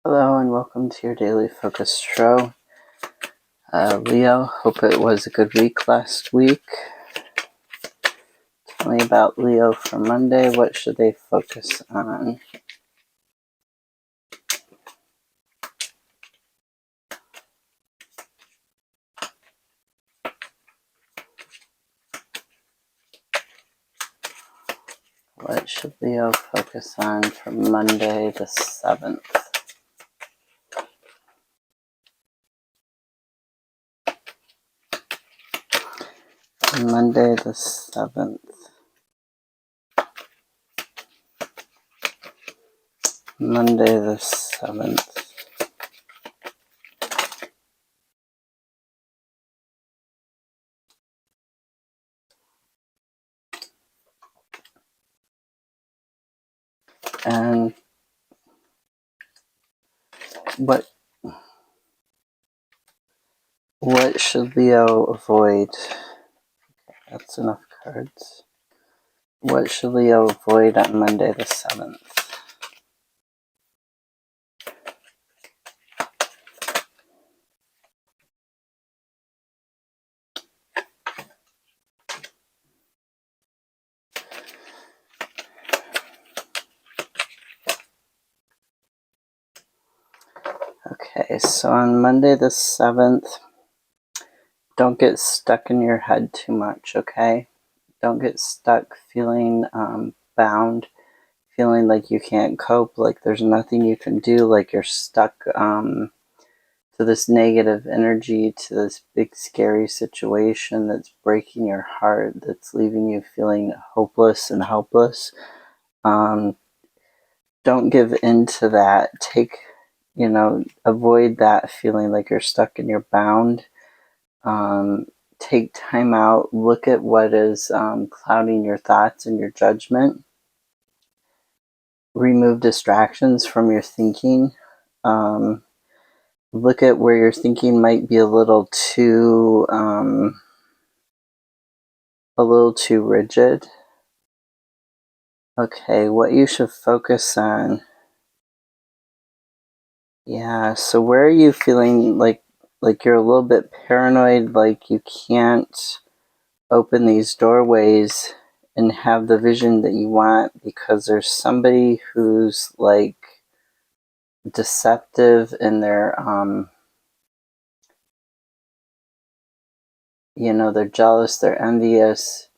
Hello and welcome to your daily focus show. Leo, hope it was a good week last week. Tell me about Leo for Monday. What should they focus on? What should Leo focus on for Monday the 7th? Monday the 7th. Monday the 7th. And what should Leo avoid? That's enough cards. What should Leo avoid on Monday the 7th? Okay, so on Monday the 7th, don't get stuck in your head too much, okay? Don't get stuck feeling bound, feeling like you can't cope, like there's nothing you can do, like you're stuck to this negative energy, to this big scary situation that's breaking your heart, that's leaving you feeling hopeless and helpless. Don't give in to that. Avoid that feeling like you're stuck and you're bound. Take time out, look at what is clouding your thoughts and your judgment. Remove distractions from your thinking. Look at where your thinking might be a little too rigid. Okay, what you should focus on. Yeah, so where are you feeling like you're a little bit paranoid, like you can't open these doorways and have the vision that you want because there's somebody who's like deceptive in their they're jealous, they're envious,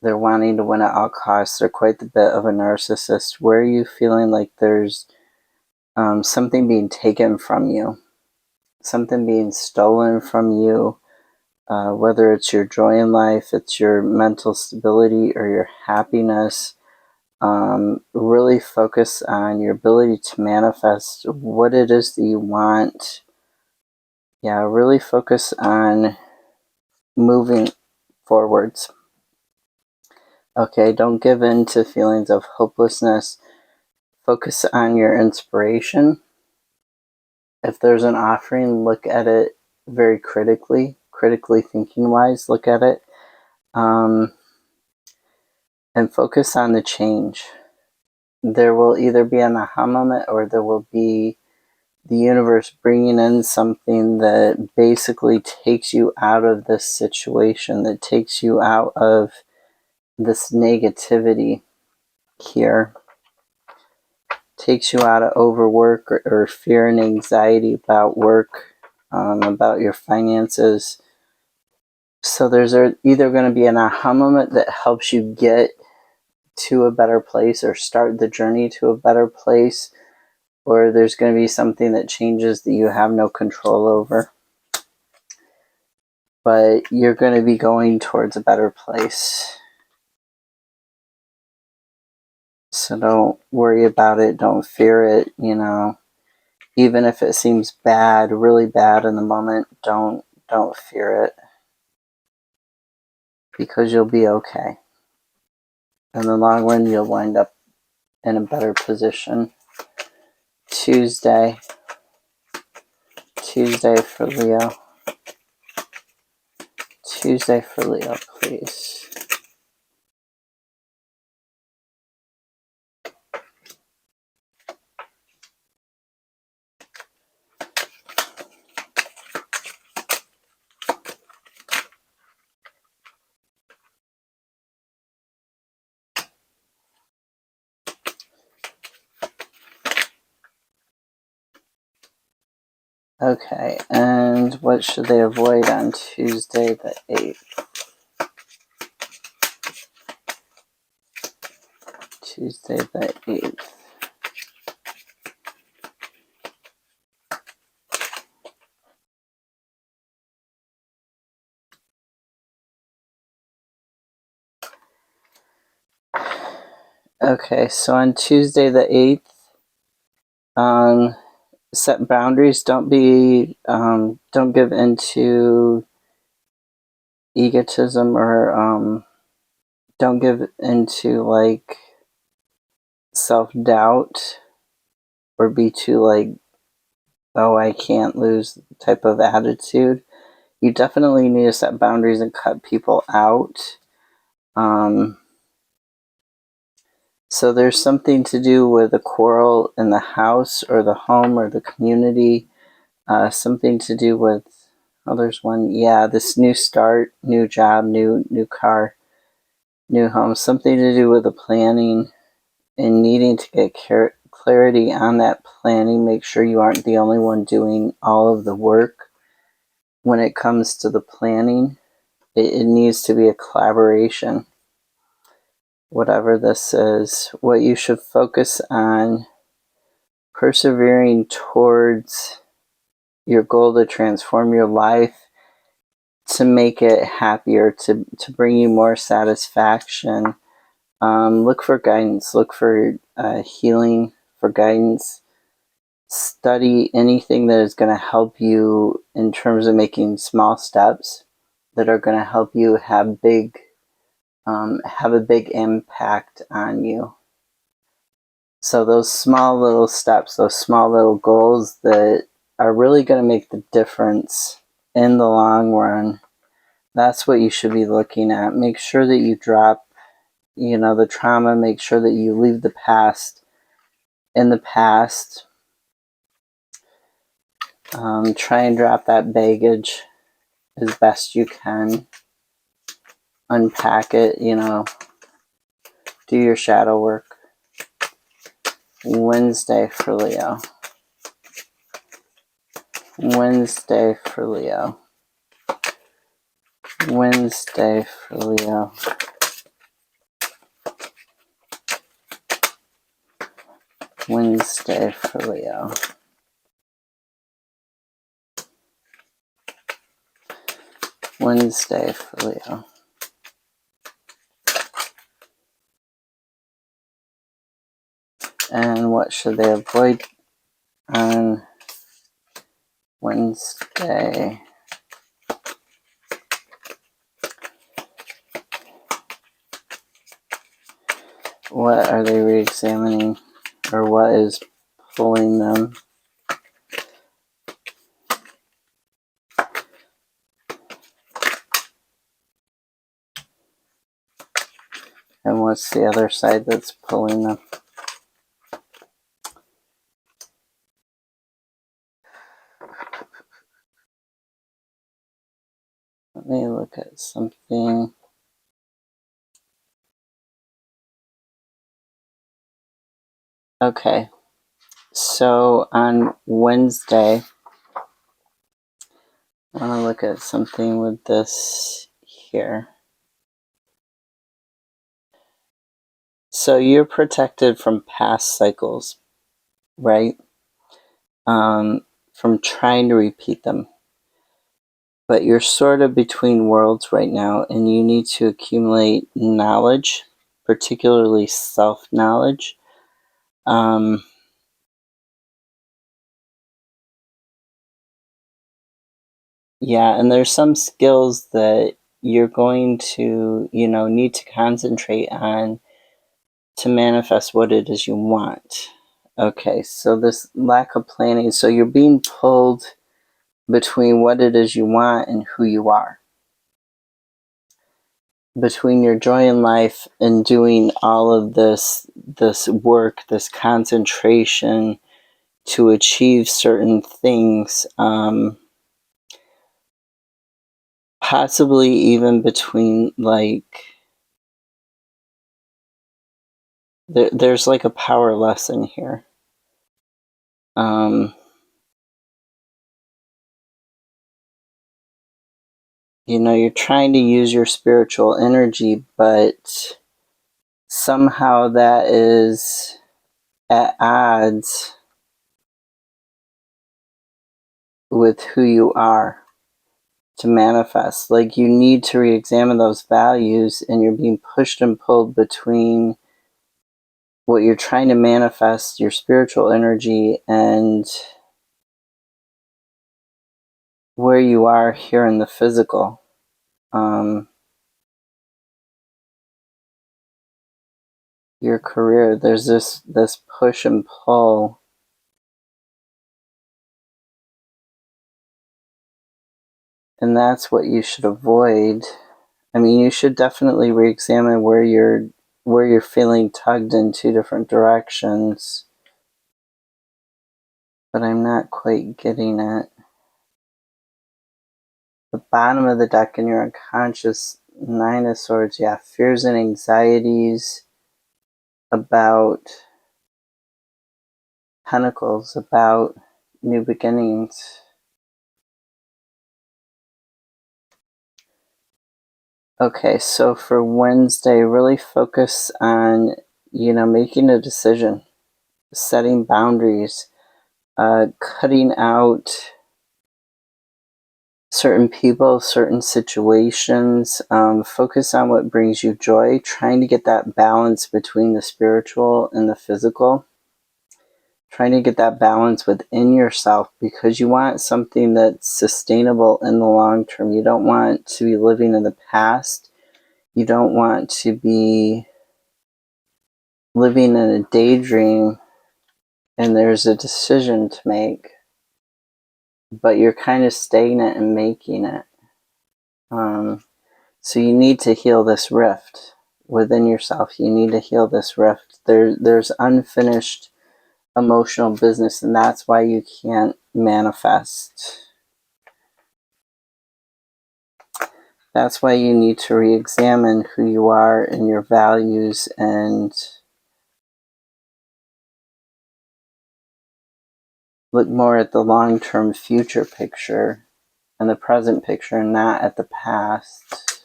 they're wanting to win at all costs, they're quite a bit of a narcissist. Where are you feeling like there's something being taken from you, something being stolen from you, whether it's your joy in life, it's your mental stability or your happiness. Really focus on your ability to manifest what it is that you want. Yeah, really focus on moving forwards. Okay, don't give in to feelings of hopelessness. Focus on your inspiration. If there's an offering, look at it very critically thinking wise, look at it. And focus on the change. There will either be an aha moment or there will be the universe bringing in something that basically takes you out of this situation, that takes you out of this negativity here, takes you out of overwork or fear and anxiety about work, about your finances. So there's either going to be an aha moment that helps you get to a better place or start the journey to a better place, or there's going to be something that changes that you have no control over. But you're going to be going towards a better place. So don't worry about it. Don't fear it. Even if it seems bad, really bad in the moment, don't fear it, because you'll be okay. In the long run, you'll wind up in a better position. Tuesday for Leo. Tuesday for Leo, please. Okay, and what should they avoid on Tuesday the 8th? Tuesday the 8th. Okay, so on Tuesday the 8th, set boundaries. Don't give into egotism, or don't give into like self-doubt, or be too like, oh, I can't lose type of attitude. You definitely need to set boundaries and cut people out. So there's something to do with a quarrel in the house or the home or the community. Something to do with, oh, there's one, yeah, this new start, new job, new car, new home. Something to do with the planning and needing to get clarity on that planning. Make sure you aren't the only one doing all of the work when it comes to the planning. It needs to be a collaboration. Whatever this is, what you should focus on, persevering towards your goal to transform your life, to make it happier, to bring you more satisfaction. Look for guidance, look for healing, for guidance. Study anything that is going to help you in terms of making small steps that are going to help you have a big impact on you. So those small little steps, those small little goals that are really going to make the difference in the long run, that's what you should be looking at. Make sure that you drop, the trauma. Make sure that you leave the past in the past. Try and drop that baggage as best you can. Unpack it, do your shadow work. Wednesday for Leo. Wednesday for Leo. Wednesday for Leo. Wednesday for Leo. Wednesday for Leo. And what should they avoid on Wednesday? What are they re-examining, or what is pulling them? And what's the other side that's pulling them? Let me look at something. Okay, so on Wednesday, I want to look at something with this here. So you're protected from past cycles, right? From trying to repeat them. But you're sort of between worlds right now, and you need to accumulate knowledge, particularly self-knowledge. Yeah, and there's some skills that you're going to, need to concentrate on to manifest what it is you want. Okay, so this lack of planning, so you're being pulled between what it is you want and who you are. Between your joy in life and doing all of this work, this concentration to achieve certain things, possibly even between there's like a power lesson here. you're trying to use your spiritual energy, but somehow that is at odds with who you are to manifest. Like, you need to re-examine those values, and you're being pushed and pulled between what you're trying to manifest, your spiritual energy, and where you are here in the physical. Your career, there's this push and pull. And that's what you should avoid. I mean, you should definitely re-examine where you're feeling tugged in two different directions. But I'm not quite getting it. The bottom of the deck in your unconscious, Nine of Swords, yeah, fears and anxieties about Pentacles, about new beginnings. Okay, so for Wednesday, really focus on, making a decision, setting boundaries, cutting out certain people, certain situations. Focus on what brings you joy, trying to get that balance between the spiritual and the physical. Trying to get that balance within yourself, because you want something that's sustainable in the long term. You don't want to be living in the past. You don't want to be living in a daydream and there's a decision to make, but you're kind of stagnant in making it. So you need to heal this rift within yourself. You need to heal this rift. There's unfinished emotional business, and that's why you can't manifest. That's why you need to re-examine who you are and your values, and look more at the long-term future picture and the present picture, not at the past.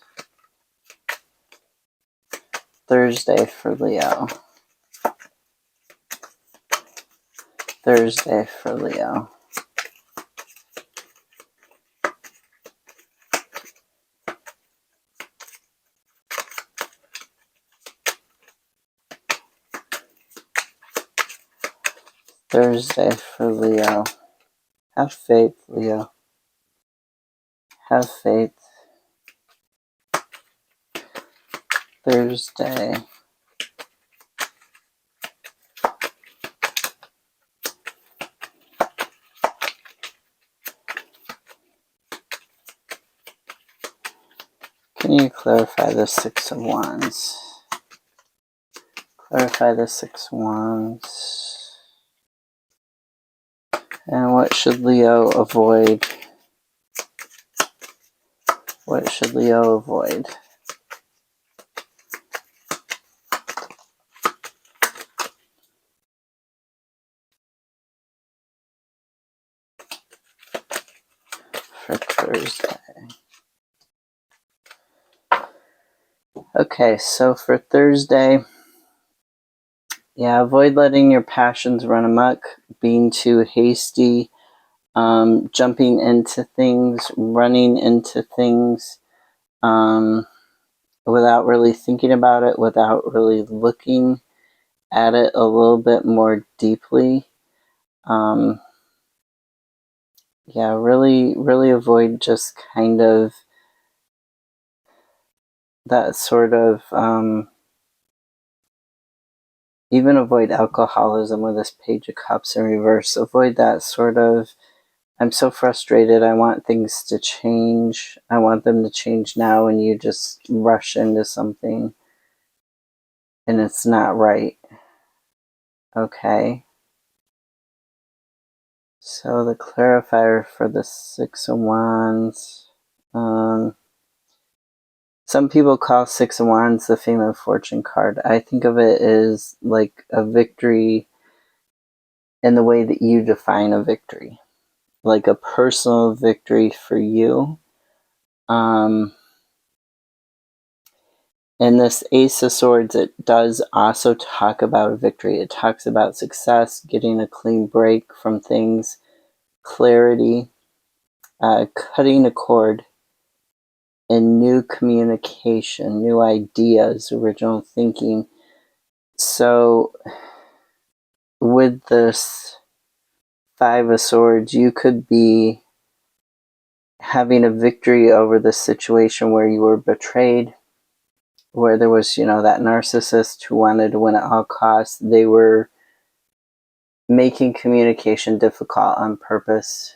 Thursday for Leo. Thursday for Leo. Thursday for Leo. Have faith, Leo. Have faith. Thursday. Can you clarify the Six of Wands? Clarify the Six of Wands. And what should Leo avoid? What should Leo avoid? For Thursday. Okay, so for Thursday, yeah, avoid letting your passions run amok, being too hasty, jumping into things, running into things, without really thinking about it, without really looking at it a little bit more deeply. Yeah, really avoid just kind of that sort of, even avoid alcoholism with this Page of Cups in reverse. Avoid that sort of, I'm so frustrated, I want things to change, I want them to change now, and you just rush into something and it's not right. Okay. So the clarifier for the Six of Wands. Some people call Six of Wands the Fame and Fortune card. I think of it as like a victory in the way that you define a victory. Like a personal victory for you. In this Ace of Swords, it does also talk about victory. It talks about success, getting a clean break from things, clarity, cutting a cord, and new communication, new ideas, original thinking. So with this Five of Swords, you could be having a victory over the situation where you were betrayed, where there was, that narcissist who wanted to win at all costs. They were making communication difficult on purpose,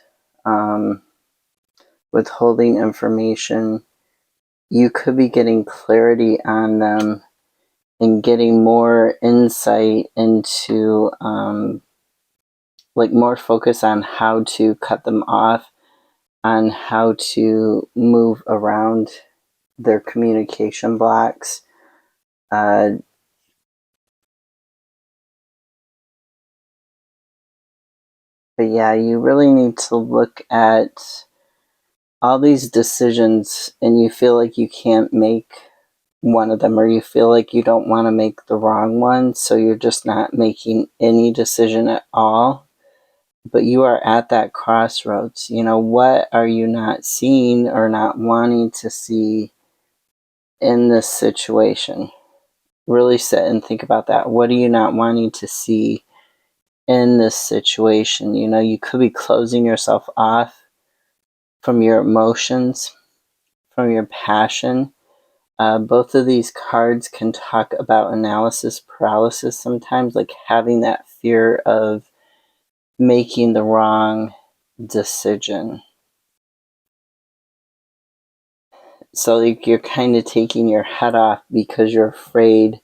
withholding information. You could be getting clarity on them and getting more insight into, more focus on how to cut them off, on how to move around their communication blocks. But yeah, you really need to look at all these decisions and you feel like you can't make one of them, or you feel like you don't want to make the wrong one, so you're just not making any decision at all. But you are at that crossroads. What are you not seeing or not wanting to see in this situation? Really sit and think about that. What are you not wanting to see in this situation? You could be closing yourself off from your emotions, from your passion. Both of these cards can talk about analysis paralysis sometimes, like having that fear of making the wrong decision. So you're kind of taking your head off because you're afraid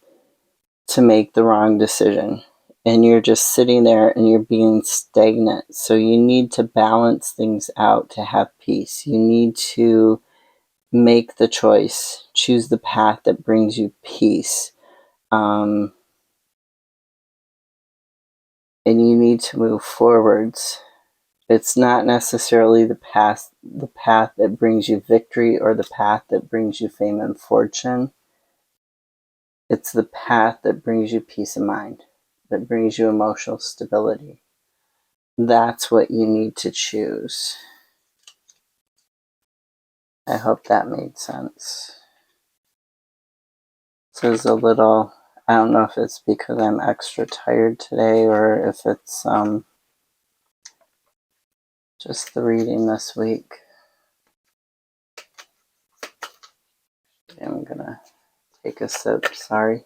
to make the wrong decision. And you're just sitting there and you're being stagnant. So you need to balance things out to have peace. You need to make the choice. Choose the path that brings you peace. And you need to move forwards. It's not necessarily the path that brings you victory or the path that brings you fame and fortune. It's the path that brings you peace of mind, that brings you emotional stability. That's what you need to choose. I hope that made sense. This is a little, I don't know if it's because I'm extra tired today or if it's just the reading this week. I'm gonna take a sip, sorry.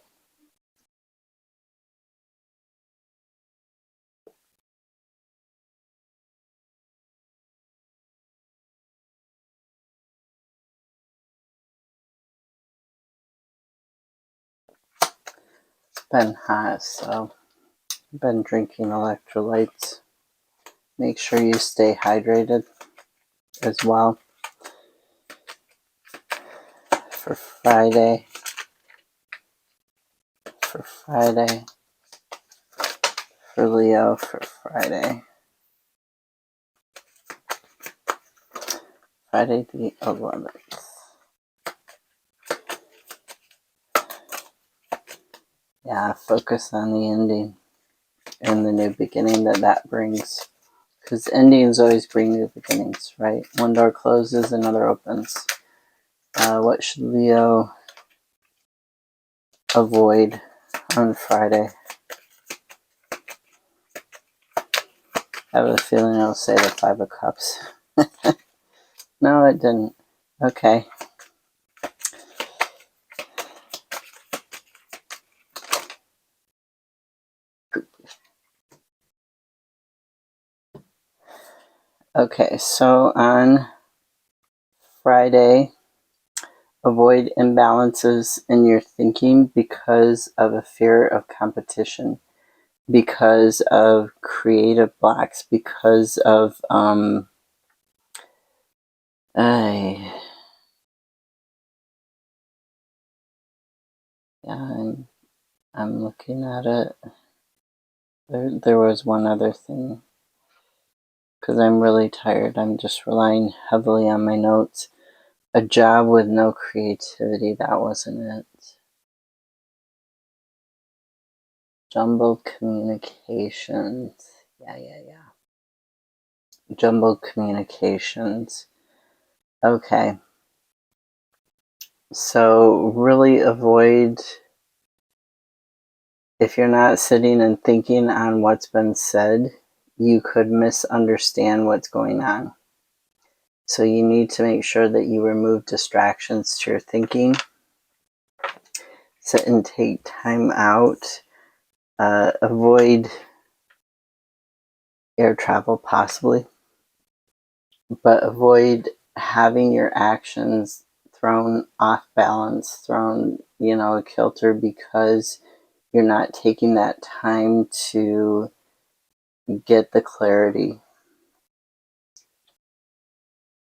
It's been hot, so I've been drinking electrolytes. Make sure you stay hydrated as well. For Friday, for Leo, for Friday the 11th. Yeah, focus on the ending and the new beginning that brings. Because endings always bring new beginnings, right? One door closes, another opens. What should Leo avoid on Friday? I have a feeling it'll say the Five of Cups. No, it didn't. Okay. Okay, so on Friday, avoid imbalances in your thinking because of a fear of competition, because of creative blocks, because of I'm looking at it. There was one other thing. Because I'm really tired. I'm just relying heavily on my notes. A job with no creativity, that wasn't it. Jumbled communications. Yeah. Jumbled communications. Okay. So really avoid, if you're not sitting and thinking on what's been said, you could misunderstand what's going on. So you need to make sure that you remove distractions to your thinking. Sit and take time out. Avoid air travel possibly, but avoid having your actions thrown off balance, thrown, a kilter, because you're not taking that time to get the clarity.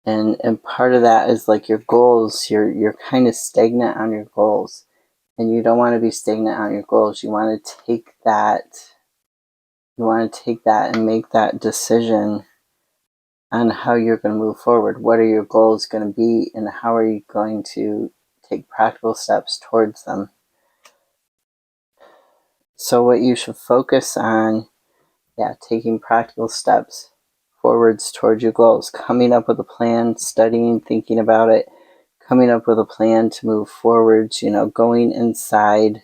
And part of that is like your goals. You're kind of stagnant on your goals, and you don't want to be stagnant on your goals. You want to take that. You want to take that and make that decision on how you're going to move forward. What are your goals going to be, and how are you going to take practical steps towards them? So what you should focus on, taking practical steps forwards towards your goals, coming up with a plan, studying, thinking about it, coming up with a plan to move forwards, going inside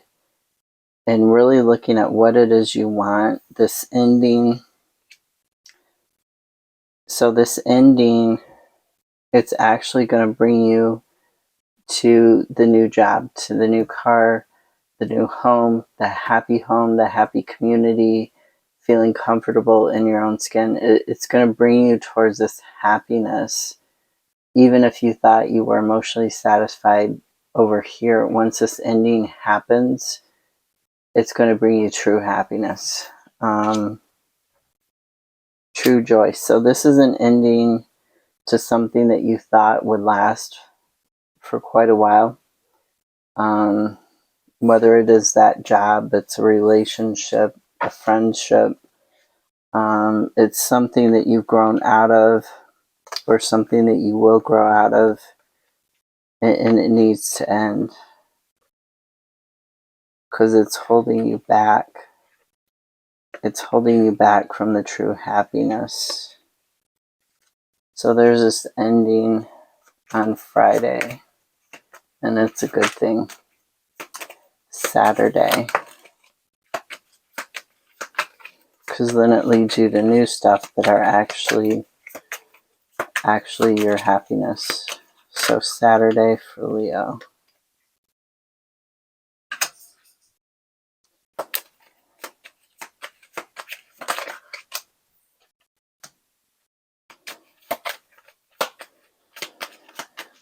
and really looking at what it is you want. This ending, it's actually going to bring you to the new job, to the new car, the new home, the happy community, feeling comfortable in your own skin. It's going to bring you towards this happiness. Even if you thought you were emotionally satisfied over here, once this ending happens, it's going to bring you true happiness, true joy. So this is an ending to something that you thought would last for quite a while. Whether it is that job, it's a relationship, a friendship, it's something that you've grown out of, or something that you will grow out of, and it needs to end because it's holding you back. It's holding you back from the true happiness. So there's this ending on Friday, and it's a good thing. Saturday, because then it leads you to new stuff that are actually your happiness. So Saturday for Leo.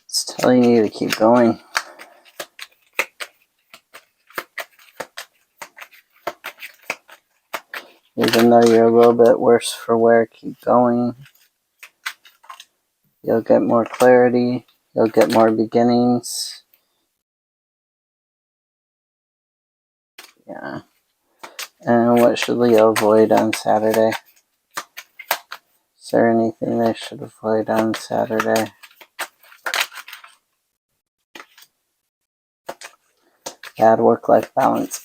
It's telling you to keep going. Even though you're a little bit worse for wear, keep going. You'll get more clarity. You'll get more beginnings. Yeah. And what should Leo avoid on Saturday? Is there anything they should avoid on Saturday? Bad work-life balance.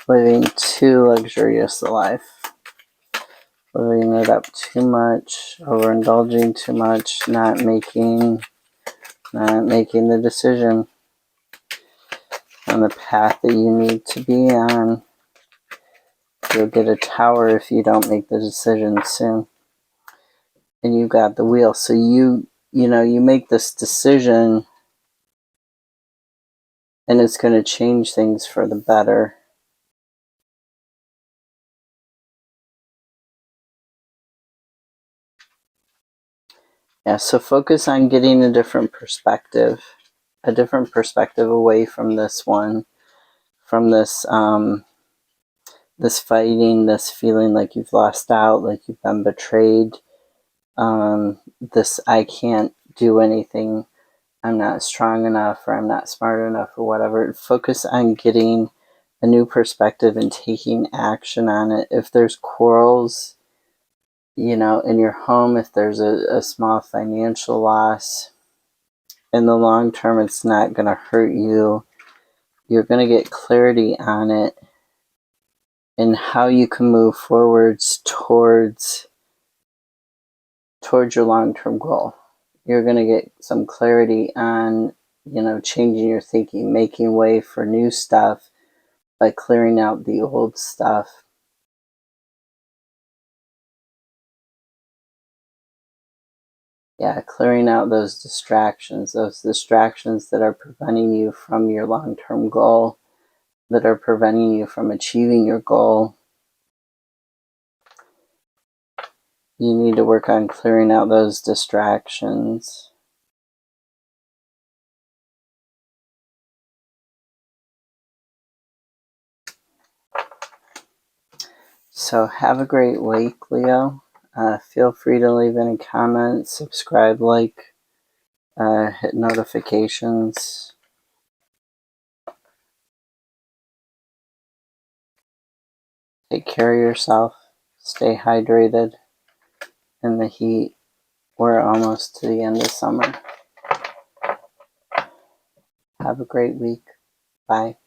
Living too luxurious a life. Living it up too much, overindulging too much, not making the decision on the path that you need to be on. You'll get a tower if you don't make the decision soon. And you got the wheel. So you make this decision, and it's going to change things for the better. Yeah, so focus on getting a different perspective away from this one, from this this fighting, this feeling like you've lost out, like you've been betrayed, this I can't do anything, I'm not strong enough, or I'm not smart enough, or whatever. Focus on getting a new perspective and taking action on it. If there's quarrels, you know, in your home, if there's a small financial loss, in the long term, it's not going to hurt you. You're going to get clarity on it and how you can move forwards towards your long-term goal. You're going to get some clarity on, you know, changing your thinking, making way for new stuff by clearing out the old stuff. Yeah, clearing out those distractions that are preventing you from your long-term goal, that are preventing you from achieving your goal. You need to work on clearing out those distractions. So have a great week, Leo. Feel free to leave any comments, subscribe, like, hit notifications. Take care of yourself. Stay hydrated in the heat. We're almost to the end of summer. Have a great week. Bye.